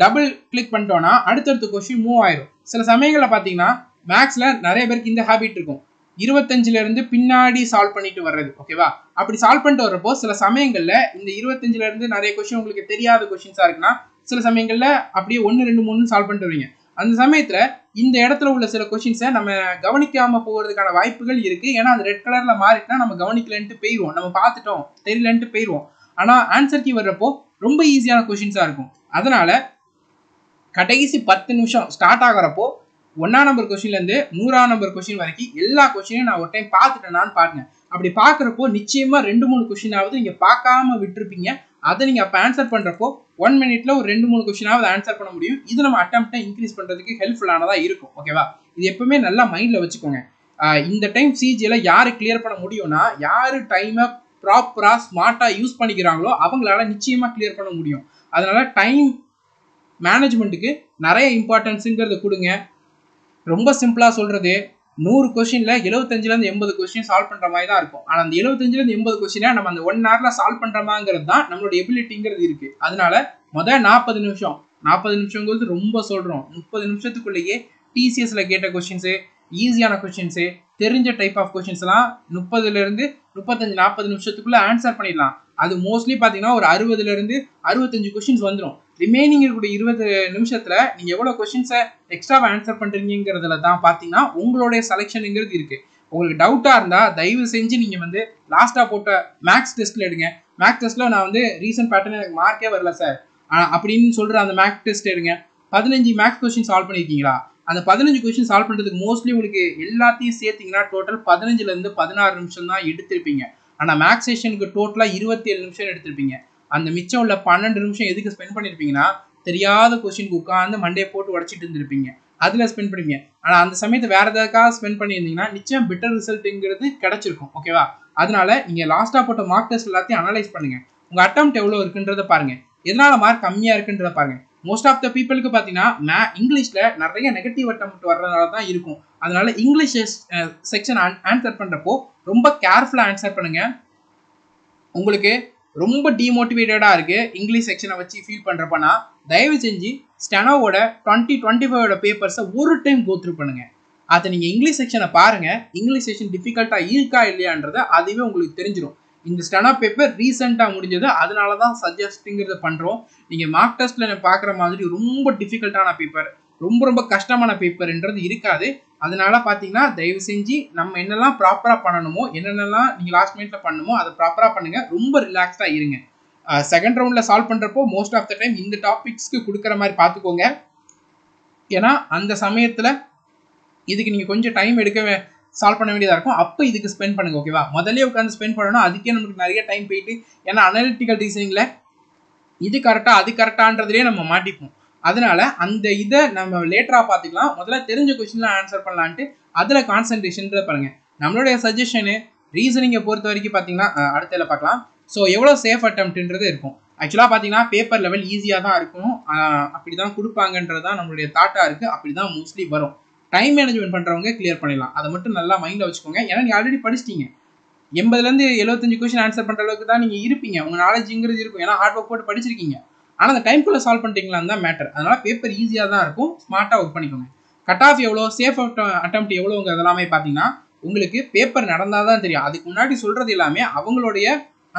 டபுள் கிளிக் பண்ணிட்டோம்னா அடுத்தடுத்த கொஸ்டின் மூவ் ஆயிரும். சில சமயங்கள்ல பார்த்தீங்கன்னா மேக்ஸ்ல நிறைய பேருக்கு இந்த ஹேபிட் இருக்கும், 25ல இருந்து பின்னாடி சால்வ் பண்ணிட்டு வர்றது. ஓகேவா? அப்படி சால்வ் பண்ணிட்டு வர்றப்போ சில சமயங்கள்ல இந்த 25ல இருந்து நிறைய கொஸ்டின் உங்களுக்கு தெரியாத கொஸ்டின்ஸா இருக்குன்னா சில சமயங்கள்ல அப்படியே 1, 2, 3 சால்வ் பண்ணிட்டு வருவீங்க. அந்த சமயத்துல இந்த இடத்துல உள்ள சில கொஸ்டின்ஸை நம்ம கவனிக்காம போகிறதுக்கான வாய்ப்புகள் இருக்கு. ஏன்னா அது ரெட் கலர்ல மாறிட்டுனா நம்ம கவனிக்கலன்ட்டு போயிடுவோம், நம்ம பார்த்துட்டோம் தெரியலன்ட்டு போயிடுவோம். ஆனா ஆன்சர் கீ வர்றப்போ ரொம்ப ஈஸியான கொஸ்டின்ஸா இருக்கும். அதனால கடைசி 10 நிமிஷம் ஸ்டார்ட் ஆகிறப்போ 1ஆம் நம்பர் கொஸ்டின்லேருந்து 100ஆம் நம்பர் கொஸ்டின் வரைக்கும் எல்லா கொஸ்டினையும் நான் ஒரு டைம் பார்த்துட்டேனான்னு பாருங்க. அப்படி பார்க்குறப்போ நிச்சயமாக 2-3 கொஸ்டினாவது நீங்கள் பார்க்காம விட்டுருப்பீங்க. அதை நீங்கள் அப்போ ஆன்சர் பண்ணுறப்போ 1 மினிட்ல ஒரு 2-3 கொஸ்டினாவது ஆன்சர் பண்ண முடியும். இது நம்ம அட்டெம்ப்டை இன்க்ரீஸ் பண்ணுறதுக்கு ஹெல்ப்ஃபுல்லானதாக இருக்கும். ஓகேவா? இது எப்பவுமே நல்லா மைண்டில் வச்சுக்கோங்க. இந்த டைம் சிஜியில் யார் கிளியர் பண்ண முடியும்னா, யார் டைமை ப்ராப்பராக ஸ்மார்ட்டாக யூஸ் பண்ணிக்கிறாங்களோ அவங்களால நிச்சயமாக கிளியர் பண்ண முடியும். அதனால டைம் மேனேஜ்மெண்ட்டுக்கு நிறைய இம்பார்ட்டன்ஸுங்கிறத கொடுங்க. ரொம்ப சிம்பிளாக சொல்கிறது, 100 கொஸ்டினில் 75லேருந்து 80 கொஸ்டின் சால்வ் பண்ணுற மாதிரி தான் இருக்கும். ஆனால் அந்த 75லேருந்து 80 கொஸ்டினை நம்ம அந்த 1 ஹவரில் சால்வ் பண்ணுறோமாங்கிறது தான் நம்மளோட எபிலிட்டிங்கிறது இருக்குது. அதனால முதல் 40 நிமிஷங்கிறது ரொம்ப சொல்கிறோம். 30 நிமிஷத்துக்குள்ளேயே டிசிஎஸ்ல கேட்ட கொஸ்டின்ஸு, ஈஸியான கொஸ்டின்ஸு, தெரிஞ்ச டைப் ஆஃப் கொஸ்டின்ஸ்லாம் 30லேருந்து 35-40 நிமிஷத்துக்குள்ளே ஆன்சர் பண்ணிடலாம். அது மோஸ்ட்லி பார்த்தீங்கன்னா ஒரு 60லேருந்து 65 கொஸ்டின்ஸ் வந்துடும். ரிமைனிங் இருக்கக்கூடிய 20 நிமிஷத்தில் நீங்கள் எவ்வளோ கொஸ்டின்ஸை எக்ஸ்ட்ராவை ஆன்சர் பண்ணுறீங்கிறதுல தான் பார்த்தீங்கன்னா உங்களுடைய செலெக்ஷனுங்கிறது இருக்குது. உங்களுக்கு டவுட்டாக இருந்தால் தயவு செஞ்சு நீங்கள் வந்து லாஸ்ட்டாக போட்ட மேக்ஸ் டெஸ்ட்டில் எடுங்க. மேக்ஸ் டெஸ்ட்டில் நான் வந்து ரீசன்ட் பேட்டர்ன் எனக்கு மார்க்கே வரல சார் அப்படின்னு சொல்கிற அந்த மேக்ஸ் டெஸ்ட் எடுங்க. 15 மேக்ஸ் கொஸ்டின் சால்வ் பண்ணியிருக்கீங்களா? அந்த 15 கொஸ்டின் சால்வ் பண்ணுறதுக்கு மோஸ்ட்லி உங்களுக்கு எல்லாத்தையும் சேர்த்திங்கன்னா டோட்டல் 15லேருந்து 16 நிமிஷம் தான் எடுத்திருப்பீங்க. ஆனால் மேக்ஸ் செஷனுக்கு டோட்டலாக 27 நிமிஷம் எடுத்திருப்பீங்க. அந்த மிச்சம் உள்ள 12 நிமிஷம் எதுக்கு ஸ்பெண்ட் பண்ணியிருப்பீங்கன்னா, தெரியாத கொஸ்டினுக்கு உட்காந்து மண்டையை போட்டு உடச்சிட்டு இருந்திருப்பீங்க. அதில் ஸ்பெண்ட் பண்ணிப்பீங்க. ஆனால் அந்த சமயத்தை வேறு எதாவது ஸ்பெண்ட் பண்ணியிருந்தீங்கன்னா நிச்சயம் பெட்டர் ரிசல்ட்டுங்கிறது கிடச்சிருக்கும். ஓகேவா? அதனால நீங்கள் லாஸ்ட்டாக போட்ட மார்க் டெஸ்ட் எல்லாத்தையும் அனலைஸ் பண்ணுங்கள். உங்கள் அட்டெம்ப்ட் எவ்வளோ இருக்குன்றதை பாருங்கள். எதனால் மார்க் கம்மியாக இருக்குன்றதை பாருங்கள். மோஸ்ட் ஆஃப் த பீப்புளுக்கு பார்த்தீங்கன்னா இங்கிலீஷில் நிறைய நெகட்டிவ் அட்டெம்ப்ட் வர்றதுனால தான் இருக்கும். அதனால இங்கிலீஷ் செக்ஷன் ஆன்சர் பண்ணுறப்போ ரொம்ப கேர்ஃபுல்லாக ஆன்சர் பண்ணுங்கள். உங்களுக்கு ரொம்ப டிமோட்டிவேட்டடாக இருக்குது இங்கிலீஷ் செக்ஷனை வச்சு ஃபீல் பண்ணுறப்பனா, தயவு செஞ்சு ஸ்டெனோவோட 2025 பேப்பர்ஸை ஒரு டைம் கோத்ரூ பண்ணுங்கள். அதை நீங்கள் இங்கிலீஷ் செக்ஷனை பாருங்கள். இங்கிலீஷ் செக்ஷன் டிஃபிகல்ட்டாக இருக்கா இல்லையான்றதை அதுவே உங்களுக்கு தெரிஞ்சிடும். இந்த ஸ்டெனோ பேப்பர் ரீசெண்டாக முடிஞ்சது, அதனால தான் சஜஸ்ட்டுங்கிறத பண்ணுறோம். நீங்கள் மார்க் டெஸ்ட்டில் பார்க்குற மாதிரி ரொம்ப டிஃபிகல்ட்டான பேப்பர், ரொம்ப கஷ்டமான பேப்பர்ன்றது இருக்காது. அதனால பார்த்தீங்கன்னா தயவு செஞ்சு நம்ம என்னெல்லாம் ப்ராப்பராக பண்ணணுமோ, என்னென்னலாம் நீங்கள் லாஸ்ட் மினிட்ல பண்ணணுமோ அதை ப்ராப்பராக பண்ணுங்கள். ரொம்ப ரிலாக்ஸ்டாக இருங்க. செகண்ட் ரவுண்டில் சால்வ் பண்ணுறப்போ மோஸ்ட் ஆஃப் த டைம் இந்த டாபிக்ஸ்க்கு கொடுக்குற மாதிரி பார்த்துக்கோங்க. ஏன்னா அந்த சமயத்தில் இதுக்கு நீங்கள் கொஞ்சம் டைம் எடுக்க சால்வ் பண்ண வேண்டியதாக இருக்கும். அப்போ இதுக்கு ஸ்பெண்ட் பண்ணுங்க. ஓகேவா? முதல்ல உட்காந்து ஸ்பெண்ட் பண்ணணும். அதுக்கே நமக்கு நிறைய டைம் போயிட்டு, ஏன்னா அனலிட்டிக்கல் ரீசனிங்கில் இது கரெக்டாக அது கரெக்டான்றதுலேயே நம்ம மாட்டிப்போம். அதனால அந்த இதை நம்ம லேட்டராக பார்த்துக்கலாம். முதல்ல தெரிஞ்ச கொஸ்டின்லாம் ஆன்சர் பண்ணலான்ட்டு அதில் கான்சன்ட்ரேஷன் பாருங்கள். நம்மளுடைய சஜஷனு ரீசனிங்கை பொறுத்த வரைக்கும் பார்த்தீங்கன்னா அடுத்தல பார்க்கலாம். ஸோ எவ்வளோ சேஃப் அட்டெம்ப்ட்ன்றது இருக்கும். ஆக்சுவலாக பார்த்தீங்கன்னா பேப்பர் லெவல் ஈஸியாக தான் இருக்கும். அப்படி தான் கொடுப்பாங்கன்றது தான் நம்மளுடைய தாட்டாக இருக்குது. அப்படி தான் மோஸ்ட்லி வரும். டைம் மேனேஜ்மெண்ட் பண்ணுறவங்க கிளியர் பண்ணிடலாம். அதை மட்டும் நல்லா மைண்டில் வச்சுக்கோங்க. ஏன்னா நீங்கள் ஆல்ரெடி படிச்சிட்டீங்க. 80லேருந்து 75 கொஸ்டின் ஆன்சர் பண்ணுற அளவுக்கு தான் நீங்கள் இருப்பீங்க. உங்கள் நாலேஜுங்கிறது இருக்கும். ஏன்னா ஹார்ட் ஒர்க் போட்டு படிச்சிருக்கீங்க. ஆனால் அந்த டைம்குள்ளே சால்வ் பண்ணிட்டீங்களான்னு தான் மேட்டர். அதனால் பேப்பர் ஈஸியாக தான் இருக்கும். ஸ்மார்ட்டாக ஒர்க் பண்ணிக்கோங்க. கட் ஆஃப் எவ்வளோ, சேஃப் அட்டெம்ப்ட் எவ்வளோங்கிறது எல்லாமே பார்த்தீங்கன்னா உங்களுக்கு பேப்பர் நடந்தால் தான் தெரியும். அதுக்கு முன்னாடி சொல்கிறது எல்லாமே அவங்களுடைய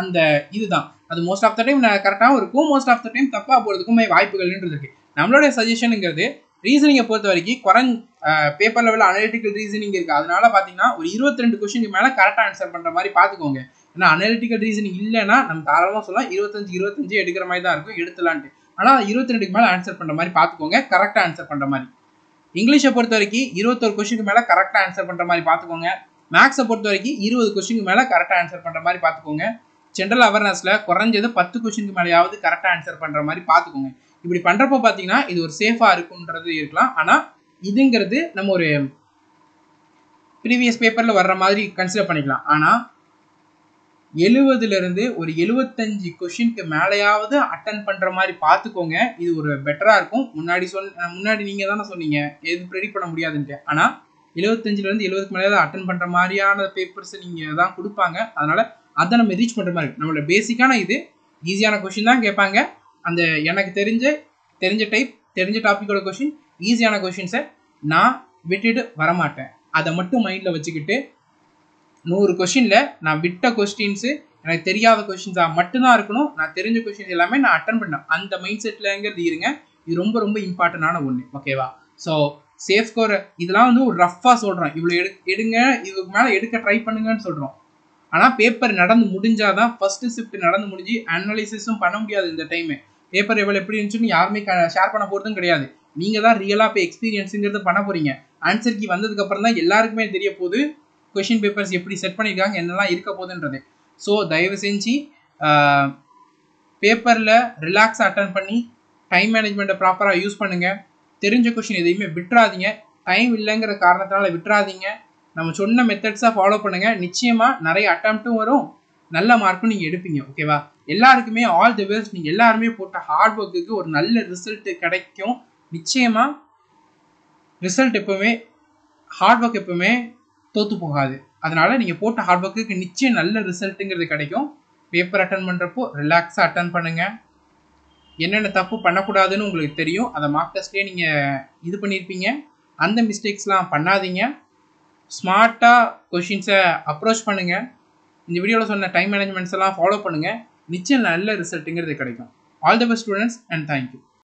அந்த இதுதான். அது மோஸ்ட் ஆஃப் த டைம் கரெக்டாகவும் இருக்கும், மோஸ்ட் ஆஃப் த டைம் தப்பாக போகிறதுக்குமே வாய்ப்புகள்ன்றது இருக்குது. நம்மளுடைய சஜஷனுங்கிறது ரீசனிங்கை பொறுத்த வரைக்கும் பேப்பர் லெவலில் அனலிட்டிக்கல் ரீசனிங் இருக்குது. அதனால பார்த்தீங்கன்னா ஒரு 22 கொஸ்டினுக்கு மேலே கரெக்டாக ஆன்சர் பண்ணுற மாதிரி பார்த்துக்கோங்க. ஏன்னா அனலிட்டிக்கல் ரீசனிங் இல்லைன்னா நம்ம தாராளமாக சொல்லலாம் 25 எடுக்கிற மாதிரி தான் இருக்கும் எடுத்துலான்ட்டு. ஆனால் 22க்கு மேலே ஆன்சர் பண்ணுற மாதிரி பார்த்துக்கோங்க. கரெக்டாக ஆன்சர் பண்ணுற மாதிரி. இங்கிலீஷை பொறுத்த வரைக்கும் 21 கொஸ்டினுக்கு மேலே கரெக்டாக ஆன்சர் பண்ணுற மாதிரி பார்த்துக்கோங்க. மேக்ஸை பொறுத்த வரைக்கும் 20 கொஸ்டினுக்கு மேலே கரெக்டாக ஆன்சர் பண்ணுற மாதிரி பார்த்துக்கோங்க. ஜென்ரல் அவேர்னஸில் குறைஞ்சது 10 கொஸ்டினுக்கு மேலேயாவது கரெக்டாக ஆன்சர் பண்ணுற மாதிரி பார்த்துக்கோங்க. இப்படி பண்ணுறப்போ பார்த்தீங்கன்னா இது ஒரு சேஃபாக இருக்குன்றது இருக்கலாம். ஆனால் இதுங்கிறது நம்ம ஒரு ப்ரீவியஸ் பேப்பரில் வர்ற மாதிரி கன்சிடர் பண்ணிக்கலாம். ஆனால் 70லேருந்து ஒரு 75 கொஸ்டினுக்கு மேலேயாவது அட்டன் பண்ணுற மாதிரி பார்த்துக்கோங்க. இது ஒரு பெட்டராக இருக்கும். முன்னாடி நீங்கள் தானே சொன்னீங்க எது ப்ரெடிக்ட் பண்ண முடியாதுன்ட்டு. ஆனால் 75லேருந்து 70க்கு மேலேயாவது அட்டன் பண்ணுற மாதிரியான பேப்பர்ஸ் நீங்கள் தான் கொடுப்பாங்க. அதனால் அதை நம்ம ரீச் பண்ணுற மாதிரி இருக்கும். நம்மளோட பேசிக்கான இது ஈஸியான கொஸ்டின் தான் கேட்பாங்க. அந்த எனக்கு தெரிஞ்ச டைப் தெரிஞ்ச டாப்பிக்கோட கொஸ்டின் ஈஸியான கொஸ்டின்ஸை நான் விட்டுட்டு வரமாட்டேன். அதை மட்டும் மைண்டில் வச்சுக்கிட்டு 100 கொஸ்டினில் நான் விட்ட கொஸ்டின்ஸு எனக்கு தெரியாத கொஸ்டின்ஸாக மட்டும்தான் இருக்கணும். நான் தெரிஞ்ச கொஸ்டின்ஸ் எல்லாமே நான் அட்டன் பண்ணேன். அந்த மைண்ட் செட்டில்ங்கிறது இருங்க. இது ரொம்ப இம்பார்ட்டண்டான ஒன்று. ஓகேவா? ஸோ சேஃப் ஸ்கோர் இதெல்லாம் வந்து ஒரு ரஃப்பாக சொல்கிறோம். இவ்வளோ எடுங்க, இதுக்கு மேலே எடுக்க ட்ரை பண்ணுங்கன்னு சொல்கிறோம். ஆனால் பேப்பர் நடந்து முடிஞ்சாதான் ஃபஸ்ட்டு ஷிஃப்ட் நடந்து முடிஞ்சு அனலைசிஸும் பண்ண முடியாது. இந்த டைமு பேப்பர் எவ்வளோ எப்படி இருந்துச்சுன்னு யாருமே ஷேர் பண்ண போகிறதும் கிடையாது. நீங்கள் தான் ரியலாக போய் எக்ஸ்பீரியன்ஸுங்கிறது பண்ண போகிறீங்க. ஆன்சர் கீ வந்ததுக்கப்புறம் தான் எல்லாருக்குமே தெரிய போகுது கொஷின் பேப்பர்ஸ் எப்படி செட் பண்ணியிருக்காங்க, என்னெல்லாம் இருக்க போகுதுன்றது. ஸோ தயவு செஞ்சு பேப்பரில் ரிலாக்ஸாக அட்டன் பண்ணி டைம் மேனேஜ்மெண்ட்டை ப்ராப்பராக யூஸ் பண்ணுங்கள். தெரிஞ்ச கொஷின் எதையுமே விட்டுறாதீங்க. டைம் இல்லைங்கிற காரணத்தினால விட்டுறாதீங்க. நம்ம சொன்ன மெத்தட்ஸாக ஃபாலோ பண்ணுங்கள். நிச்சயமாக நிறைய அட்டம்ப்ட்டும் வரும், நல்ல மார்க்கும் நீங்கள் எடுப்பீங்க. ஓகேவா? எல்லாருக்குமே ஆல் தி பெஸ்ட். நீங்கள் எல்லாருமே போட்ட ஹார்ட் ஒர்க்குக்கு ஒரு நல்ல ரிசல்ட்டு கிடைக்கும். நிச்சயமாக ரிசல்ட் எப்போவுமே ஹார்ட் ஒர்க் எப்போவுமே தோற்று போகாது. அதனால் நீங்கள் போட்ட ஹார்ட் ஒர்க்குக்கு நிச்சயம் நல்ல ரிசல்ட்டுங்கிறது கிடைக்கும். பேப்பர் அட்டன் பண்ணுறப்போ ரிலாக்ஸாக அட்டன் பண்ணுங்கள். என்னென்ன தப்பு பண்ணக்கூடாதுன்னு உங்களுக்கு தெரியும். அதை மார்க் டெஸ்ட்லேயே நீங்கள் இது பண்ணியிருப்பீங்க. அந்த மிஸ்டேக்ஸ்லாம் பண்ணாதீங்க. ஸ்மார்ட்டாக கொஷின்ஸை அப்ரோச் பண்ணுங்கள். இந்த வீடியோவில் சொன்ன டைம் மேனேஜ்மெண்ட்ஸ் எல்லாம் ஃபாலோ பண்ணுங்கள். நிச்சயம் நல்ல ரிசல்ட்டுங்கிறது கிடைக்கும். All the best students and thank you.